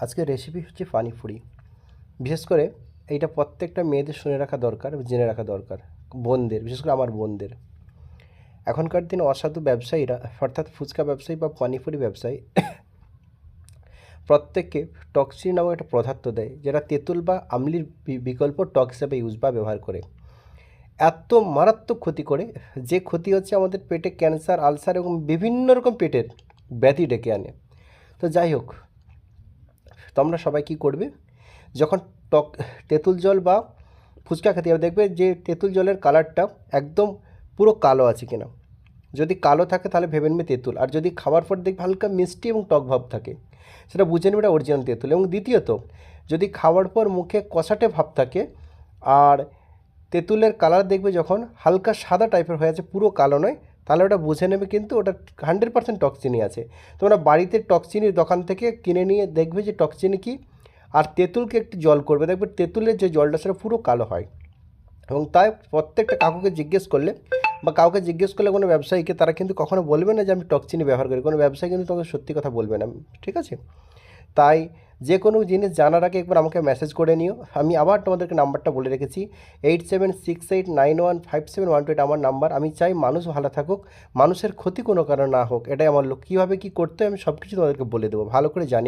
আজকের রেসিপি হচ্ছে পানিপুরি। বিশেষ করে এইটা প্রত্যেকটা মেয়েদের শুনে রাখা দরকার, জেনে রাখা দরকার। বোনদের, বিশেষ করে আমার বোনদের। এখনকার দিনে অসাধু ব্যবসায়ীরা, অর্থাৎ ফুচকা ব্যবসায়ী বা পানিপুরি ব্যবসায়ী, প্রত্যেককে টক্সিন নামক একটা পদার্থ দেয়, যেটা তেঁতুল বা আমলির বিকল্প টক হিসাবে ইউজ বা ব্যবহার করে। এত মারাত্মক ক্ষতি করে, যে ক্ষতি হচ্ছে আমাদের পেটে ক্যান্সার, আলসার এবং বিভিন্ন রকম পেটের ব্যাধি ডেকে আনে। তো যাই হোক, তোমরা সবাই কী করবে, যখন টক তেঁতুল জল বা ফুচকা খেতে যাবে, দেখবে যে তেঁতুল জলের কালারটা একদম পুরো কালো আছে কিনা। যদি কালো থাকে তাহলে ভেবে নেবে তেঁতুল, আর যদি খাওয়ার পর দেখবে হালকা মিষ্টি এবং টক ভাব থাকে, সেটা বুঝে নেবে এটা অরিজিনাল তেঁতুল। এবং দ্বিতীয়ত, যদি খাওয়ার পর মুখে কষাটে ভাব থাকে আর তেঁতুলের কালার দেখবে যখন হালকা সাদা টাইপের হয়ে আছে, পুরো কালো নয়, তাহলে ওটা বুঝে নেবে কিন্তু ওটা 100% টকচিনি আছে। তোমরা বাড়িতে টকচিনির দোকান থেকে কিনে নিয়ে দেখবে যে টকচিনি কী, আর তেঁতুলকে একটু জল করবে, দেখবে তেঁতুলের যে জলটা সেটা পুরো কালো হয়। এবং তাই প্রত্যেকটা কাকুকে জিজ্ঞেস করলে বা কাউকে জিজ্ঞেস করলে, কোনো ব্যবসায়ীকে, তারা কিন্তু কখনো বলবে না যে আমি টকচিনি ব্যবহার করি। কোনো ব্যবসায়ী কিন্তু তোমাকে সত্যি কথা বলবে না, ঠিক আছে? তাই যে কোনো জিনিস জানার আগে একবার আমাকে মেসেজ করে নিও। আমি আবার তোমাদেরকে নাম্বারটা বলে রেখেছি, 8768915712 আমার নাম্বার। আমি চাই মানুষ ভালো থাকুক, মানুষের ক্ষতি কোনো কারণ না হোক, এটাই আমার লোক। কীভাবে কী করতে হয় আমি সব কিছু তোমাদেরকে বলে দেবো, ভালো করে জানি।